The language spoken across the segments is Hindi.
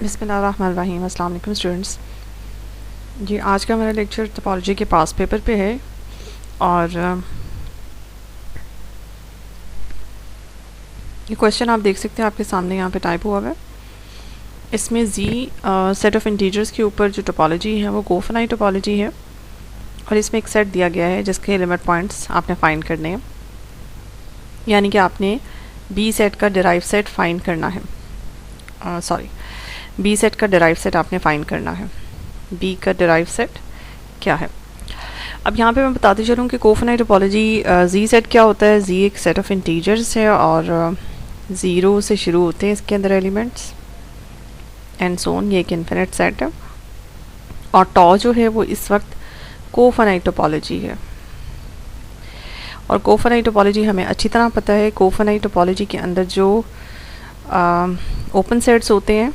बिस्मिल्लाहिर्रहमानिर्रहीम। अस्सलाम वालेकुम स्टूडेंट्स। जी आज का मेरा लेक्चर टोपोलॉजी के पास पेपर पे है और ये क्वेश्चन आप देख सकते हैं आपके सामने यहाँ पे टाइप हुआ है। इसमें जी सेट ऑफ इंटीजर्स के ऊपर जो टोपोलॉजी है वो कोफिनाइट टोपोलॉजी है और इसमें एक सेट दिया गया है जिसके लिमिट पॉइंट्स आपने फाइंड करने हैं, यानी कि आपने बी सेट का डिराइव सेट फाइंड करना है। बी सेट का डिराइव सेट आपने फाइंड करना है। बी का डिराइव सेट क्या है? अब यहाँ पे मैं बताती चलूँ कि कोफिनाइट टोपोलॉजी जी सेट क्या होता है। जी एक सेट ऑफ इंटीजर्स है और ज़ीरो से शुरू होते हैं इसके अंदर एलिमेंट्स एंड सोन। ये एक इन्फिनिट सेट है और टॉ जो है वो इस वक्त कोफिनाइट टोपोलॉजी है और कोफिनाइट टोपोलॉजी हमें अच्छी तरह पता है। कोफिनाइट टोपोलॉजी के अंदर जो ओपन सेट्स होते हैं,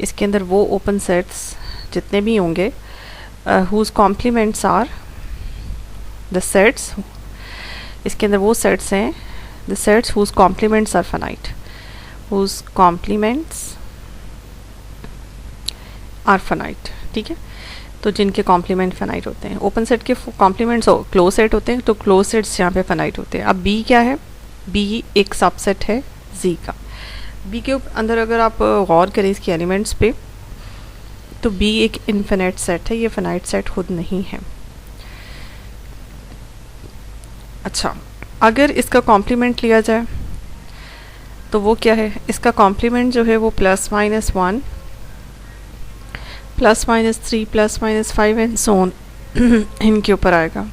इसके अंदर वो ओपन सेट्स जितने भी होंगे whose complements are the sets, इसके अंदर वो सेट्स हैं the sets whose complements are finite, whose complements are finite. ठीक है, तो जिनके कॉम्प्लीमेंट फाइनाइट होते हैं। ओपन सेट के कॉम्प्लीमेंट्स क्लोज सेट होते हैं, तो क्लोज सेट्स यहाँ पे फाइनाइट होते हैं। अब बी क्या है? बी एक सबसेट है जी का। बी के अंदर अगर आप गौर करें इसके एलिमेंट्स पे, तो बी एक इन्फिनिट सेट है, ये फाइनाइट सेट खुद नहीं है। अच्छा, अगर इसका कॉम्प्लीमेंट लिया जाए तो वो क्या है? इसका कॉम्प्लीमेंट जो है वो +-1 +-3 +-5 एंड सो ऑन इनके ऊपर आएगा।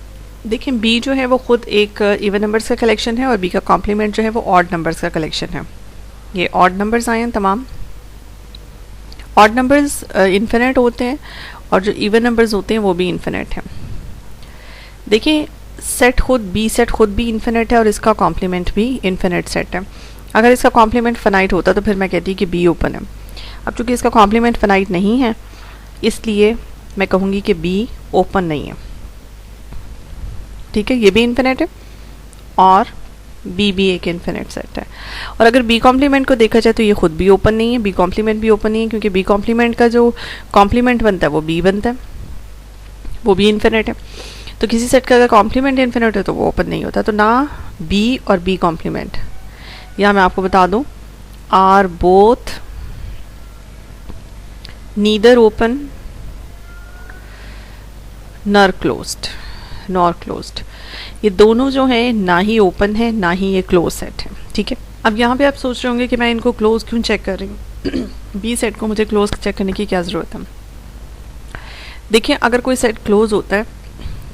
देखिए बी जो है वो खुद एक इवन नंबर्स का कलेक्शन है और बी का कॉम्प्लीमेंट जो है वो ऑड नंबर्स का कलेक्शन है। ये ऑड नंबर्स आए हैं तमाम। ऑड नंबर्स इन्फिनिट होते हैं और जो इवन नंबर्स होते हैं वो भी इन्फिनिट हैं। देखिए सेट खुद बी सेट खुद भी इन्फिनिट है और इसका कॉम्प्लीमेंट भी इन्फिनिट सेट है। अगर इसका कॉम्प्लीमेंट फाइनाइट होता तो फिर मैं कहती कि बी ओपन है। अब चूँकि इसका कॉम्प्लीमेंट फाइनाइट नहीं है इसलिए मैं कहूँगी कि बी ओपन नहीं है। ठीक है, ये भी इन्फिनिट है और बी भी एक इन्फिनिट सेट है। और अगर बी कॉम्प्लीमेंट को देखा जाए तो ये खुद भी ओपन नहीं है, बी कॉम्प्लीमेंट भी ओपन नहीं है, क्योंकि बी कॉम्प्लीमेंट का जो कॉम्प्लीमेंट बनता है वो बी बनता है, वो भी इन्फिनिट है। तो किसी सेट का अगर कॉम्प्लीमेंट इन्फिनिट है तो वो ओपन नहीं होता। तो ना बी और बी कॉम्प्लीमेंट, या मैं आपको बता दूं, आर बोथ नीदर ओपन नर क्लोज्ड, नॉर क्लोज्ड। ये दोनों जो है ना ही ओपन है ना ही ये क्लोज सेट है। ठीक है, अब यहाँ पे आप सोच रहे होंगे कि मैं इनको क्लोज क्यों चेक कर रही हूँ बी सेट को मुझे क्लोज चेक करने की क्या ज़रूरत है? देखिए अगर कोई सेट क्लोज होता है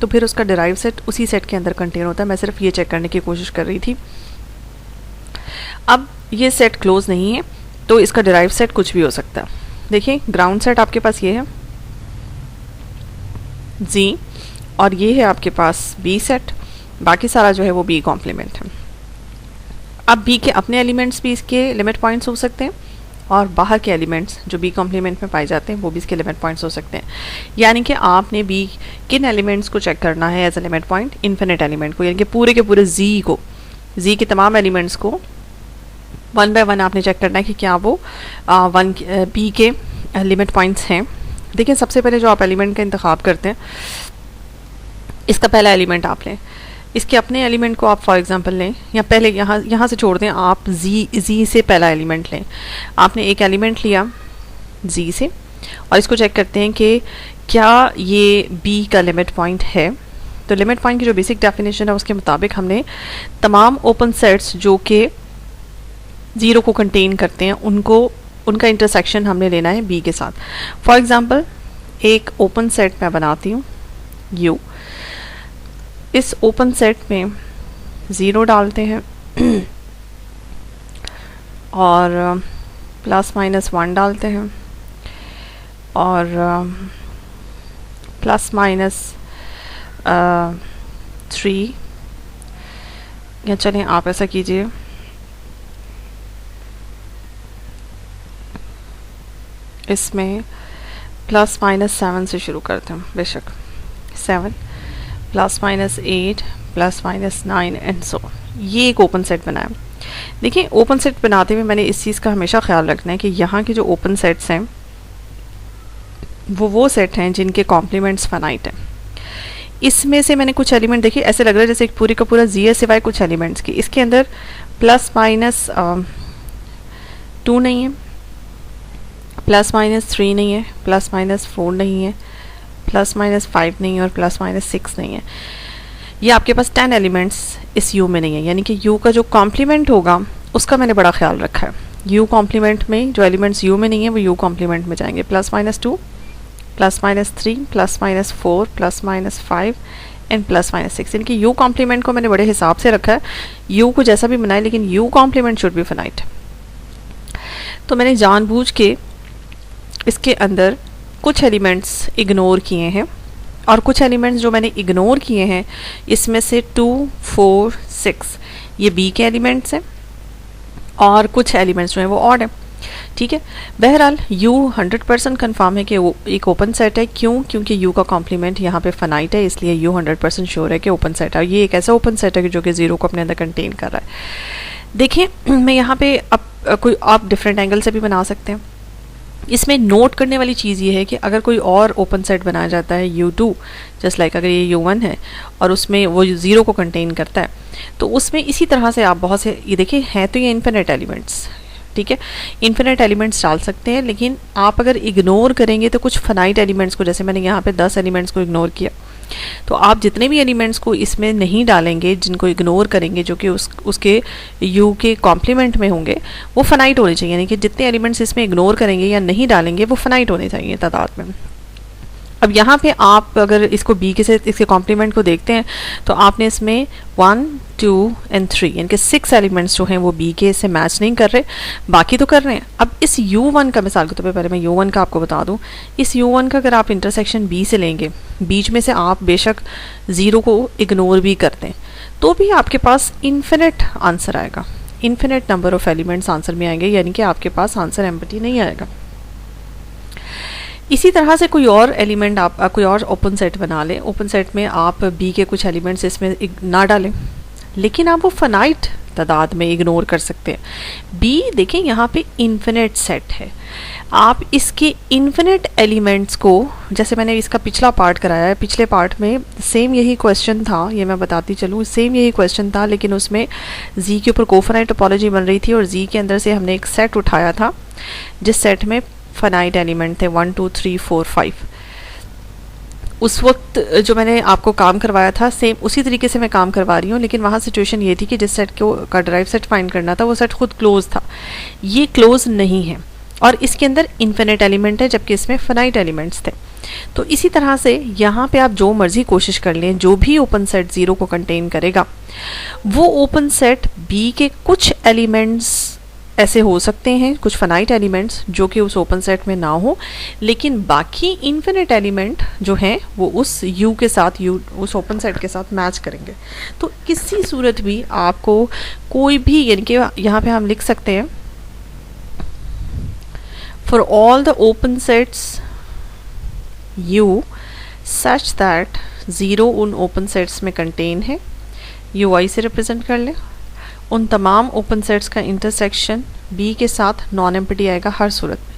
तो फिर उसका डिराइव सेट उसी सेट के अंदर कंटेन होता है। मैं सिर्फ ये चेक करने की कोशिश कर रही थी। अब ये सेट क्लोज नहीं है तो इसका डिराइव सेट कुछ भी हो सकता है। देखिए ग्राउंड सेट आपके पास ये है जी और ये है आपके पास बी सेट, बाकी सारा जो है वो बी कॉम्प्लीमेंट है। अब बी के अपने एलिमेंट्स भी इसके लिमिट पॉइंट्स हो सकते हैं और बाहर के एलिमेंट्स जो बी कॉम्प्लीमेंट में पाए जाते हैं वो भी इसके लिमिट पॉइंट्स हो सकते हैं। यानी कि आपने बी किन एलिमेंट्स को चेक करना है as a limit point? Infinite element को, यानी कि पूरे के पूरे जी को, जी के तमाम एलिमेंट्स को वन बाय वन आपने चेक करना है कि क्या वो बी के लिमिट पॉइंट्स हैं। देखिए सबसे पहले जो आप एलिमेंट का इंतखाब करते हैं, इसका पहला एलिमेंट आप लें, इसके अपने एलिमेंट को आप फॉर एग्जांपल लें, या पहले यहाँ से छोड़ दें, आप जी से पहला एलिमेंट लें। आपने एक एलिमेंट लिया जी से और इसको चेक करते हैं कि क्या ये बी का लिमिट पॉइंट है। तो लिमिट पॉइंट की जो बेसिक डेफिनेशन है उसके मुताबिक हमने तमाम ओपन सेट्स जो कि ज़ीरो को कंटेन करते हैं उनका इंटरसेक्शन हमने लेना है बी के साथ। फॉर एग्ज़ाम्पल एक ओपन सेट मैं बनाती हूँ यू, इस ओपन सेट में 0 डालते हैं और +-1 डालते हैं और +-3, या चलें आप ऐसा कीजिए, इसमें +-7 से शुरू करते हैं, बेशक 7 +-8 +-9 एंड सो। ये एक ओपन सेट बनाया। देखिए ओपन सेट बनाते हुए मैंने इस चीज़ का हमेशा ख्याल रखना है कि यहाँ के जो ओपन सेट्स हैं वो सेट हैं जिनके कॉम्प्लीमेंट्स फाइनाइट हैं। इसमें से मैंने कुछ एलिमेंट देखिए ऐसे लग रहा है जैसे पूरी का पूरा जी है सिवाय कुछ एलिमेंट्स की। इसके अंदर प्लस माइनस 2 नहीं है, प्लस माइनस 3 नहीं है, प्लस माइनस 4 नहीं है, प्लस माइनस 5 नहीं है और प्लस माइनस 6 नहीं है। ये आपके पास 10 एलिमेंट्स इस यू में नहीं है, यानी कि यू का जो कॉम्प्लीमेंट होगा उसका मैंने बड़ा ख्याल रखा है। यू कॉम्प्लीमेंट में जो एलिमेंट्स यू में नहीं है वो यू कॉम्प्लीमेंट में जाएंगे। Plus minus 2, plus minus 3, plus minus 4, plus minus 5 and plus minus 6। इनकी यू कॉम्प्लीमेंट को मैंने बड़े हिसाब से रखा है, यू को जैसा भी बनाए लेकिन you complement should be finite. तो मैंने जानबूझ के इसके अंदर कुछ एलिमेंट्स इग्नोर किए हैं और कुछ एलिमेंट्स जो मैंने इग्नोर किए हैं इसमें से 2, 4, 6 ये बी के एलिमेंट्स हैं और कुछ एलिमेंट्स जो हैं वो ऑड हैं। ठीक है, बहरहाल U 100% कन्फर्म है कि वो एक ओपन सेट है। क्यों? क्योंकि U का कॉम्प्लीमेंट यहाँ पे फाइनाइट है, इसलिए U 100% श्योर है कि ओपन सेट है। ये एक ऐसा ओपन सेट है जो कि 0 को अपने अंदर कंटेन कर रहा है। देखिए मैं यहाँ पे अब कोई आप डिफरेंट एंगल से भी बना सकते हैं। इसमें नोट करने वाली चीज़ ये है कि अगर कोई और ओपन सेट बनाया जाता है U2 जस्ट लाइक अगर ये U1 है और उसमें वो 0 को कंटेन करता है तो उसमें इसी तरह से आप बहुत से ये देखिए हैं तो ये इन्फिनिट एलिमेंट्स, ठीक है, इन्फिनिट एलिमेंट्स डाल सकते हैं। लेकिन आप अगर इग्नोर करेंगे तो कुछ फाइनाइट एलिमेंट्स को, जैसे मैंने यहाँ पे 10 एलिमेंट्स को इग्नोर किया, तो आप जितने भी एलिमेंट्स को इसमें नहीं डालेंगे, जिनको इग्नोर करेंगे, जो कि उसके यू के कॉम्प्लीमेंट में होंगे, वो फाइनाइट होने चाहिए। यानी कि जितने एलिमेंट्स इसमें इग्नोर करेंगे या नहीं डालेंगे वो फाइनाइट होने चाहिए तादाद में। अब यहाँ पे आप अगर इसको बी के से इसके कॉम्प्लीमेंट को देखते हैं तो आपने इसमें 1, 2 एंड 3 यानी कि 6 एलिमेंट्स जो हैं वो बी के से मैच नहीं कर रहे, बाकी तो कर रहे हैं। अब इस U1 का मिसाल के तौर पे पहले मैं U1 का आपको बता दूं, इस U1 का अगर आप इंटरसेक्शन B से लेंगे, बीच में से आप बेशक 0 को इग्नोर भी करते हैं तो भी आपके पास इन्फिनिट आंसर आएगा, infinite number of elements answer में आएंगे, यानी कि आपके पास आंसर एम्प्टी नहीं आएगा। इसी तरह से कोई और एलिमेंट आप कोई और ओपन सेट बना लें, ओपन सेट में आप बी के कुछ एलिमेंट्स इसमें ना डालें लेकिन आप वो फाइनाइट तादाद में इग्नोर कर सकते हैं। बी देखें यहाँ पे इन्फिनिट सेट है, आप इसके इन्फिनिट एलिमेंट्स को, जैसे मैंने इसका पिछला पार्ट कराया है, पिछले पार्ट में सेम यही क्वेश्चन था, ये मैं बताती चलूँ, सेम यही क्वेश्चन था लेकिन उसमें जी के ऊपर कोफाइनाइट टोपोलॉजी बन रही थी और जी के अंदर से हमने एक सेट उठाया था जिस सेट में फाइनाइट एलिमेंट थे 1, 2, 3, 4, 5। उस वक्त जो मैंने आपको काम करवाया था सेम उसी तरीके से मैं काम करवा रही हूँ, लेकिन वहाँ सिचुएशन ये थी कि जिस सेट को का ड्राइव सेट फाइंड करना था वो सेट खुद क्लोज था, ये क्लोज नहीं है और इसके अंदर इन्फिनिट एलिमेंट है जबकि इसमें फाइनाइट एलिमेंट्स थे। तो इसी तरह से यहाँ पे आप जो मर्जी कोशिश कर लें, जो भी ओपन सेट 0 को कंटेन करेगा वो ओपन सेट बी के कुछ एलिमेंट्स ऐसे हो सकते हैं, कुछ फाइनाइट एलिमेंट्स जो कि उस ओपन सेट में ना हो, लेकिन बाकी इन्फिनिट एलिमेंट जो हैं वो उस यू के साथ, यू उस ओपन सेट के साथ मैच करेंगे। तो किसी सूरत भी आपको कोई भी, यानी कि यहाँ पे हम लिख सकते हैं for all the open sets you such that 0 उन ओपन सेट्स में कंटेन है, यू आई से रिप्रेजेंट कर लें, उन तमाम ओपन सेट्स का इंटरसेक्शन बी के साथ नॉन एम्प्टी आएगा हर सूरत में।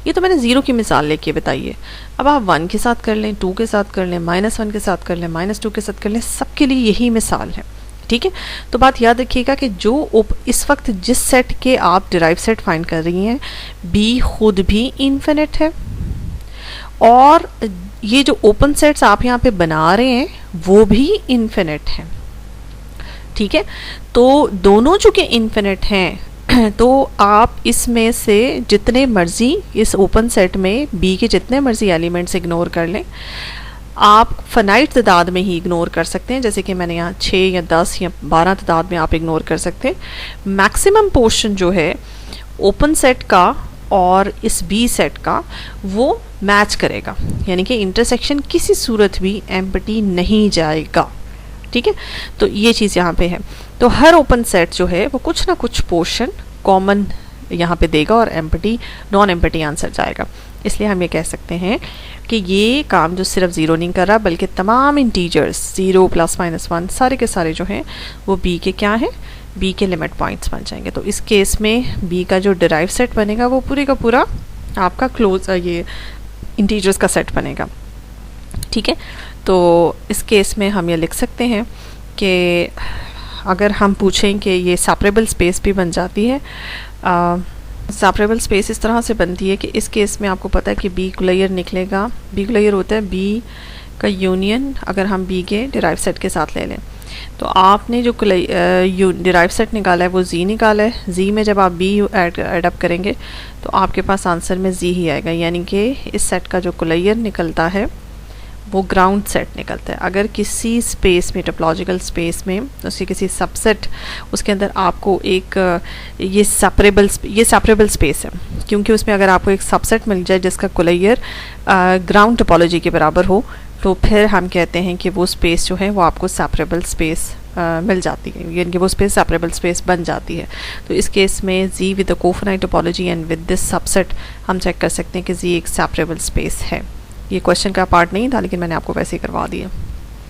ये तो मैंने 0 की मिसाल लेके बताई है। अब आप 1 के साथ कर लें, 2 के साथ कर लें, -1 के साथ कर लें, -2 के साथ कर लें, सबके लिए यही मिसाल है। ठीक है, तो बात याद रखिएगा कि जो इस वक्त जिस सेट के आप डिराइव सेट फाइंड कर रही हैं बी खुद भी इन्फिनिट है और ये जो ओपन सेट्स आप यहाँ पे बना रहे हैं वो भी इन्फिनिट है। ठीक है, तो दोनों चूंकि इन्फिनिट हैं तो आप इसमें से जितने मर्जी इस ओपन सेट में बी के जितने मर्जी एलिमेंट्स इग्नोर कर लें, आप फाइनाइट तादाद में ही इग्नोर कर सकते हैं, जैसे कि मैंने यहाँ 6 या 10 या 12 तादाद में आप इग्नोर कर सकते हैं। मैक्सिमम पोर्शन जो है ओपन सेट का और इस बी सेट का वो मैच करेगा, यानी कि इंटरसेक्शन किसी सूरत भी एम्प्टी नहीं जाएगा। ठीक है, तो ये चीज़ यहाँ पे है। तो हर ओपन सेट जो है वो कुछ ना कुछ पोर्शन कॉमन यहाँ पे देगा और एम्प्टी नॉन एम्प्टी आंसर जाएगा। इसलिए हम ये कह सकते हैं कि ये काम जो सिर्फ 0 नहीं कर रहा बल्कि तमाम इंटीजर्स 0 +, -1 सारे के सारे जो हैं वो बी के क्या हैं, बी के लिमिट पॉइंट्स बन जाएंगे। तो इस केस में बी का जो डिराइव सेट बनेगा वो पूरे का पूरा आपका क्लोज ये इंटीजर्स का सेट बनेगा, ठीक है। तो इस केस में हम ये लिख सकते हैं कि अगर हम पूछें कि ये सेपरेबल स्पेस भी बन जाती है, सेपरेबल स्पेस इस तरह से बनती है कि इस केस में आपको पता है कि बी क्लियर निकलेगा, बी क्लियर होता है बी का यूनियन अगर हम बी के डिराइव सेट के साथ ले लें। तो आपने जो डिराइव सेट निकाला है वो जी निकाला है, जी में जब आप बी एडअप करेंगे तो आपके पास आंसर में जी ही आएगा, यानी कि इस सेट का जो क्लियर निकलता है वो ग्राउंड सेट निकलता है। अगर किसी स्पेस में, टोपोलॉजिकल स्पेस में, उसके किसी सबसेट उसके अंदर आपको एक ये सेपरेबल स्पेस है, क्योंकि उसमें अगर आपको एक सबसेट मिल जाए जिसका क्लियर ग्राउंड टोपोलॉजी के बराबर हो तो फिर हम कहते हैं कि वो स्पेस जो है वो आपको सेपरेबल स्पेस मिल जाती है, यानी कि वो स्पेस सेपरेबल स्पेस बन जाती है। तो इस केस में G with the cofinite topology and with this subset हम चेक कर सकते हैं कि जी एक सेपरेबल स्पेस है। ये क्वेश्चन का पार्ट नहीं था लेकिन मैंने आपको वैसे ही करवा दिया।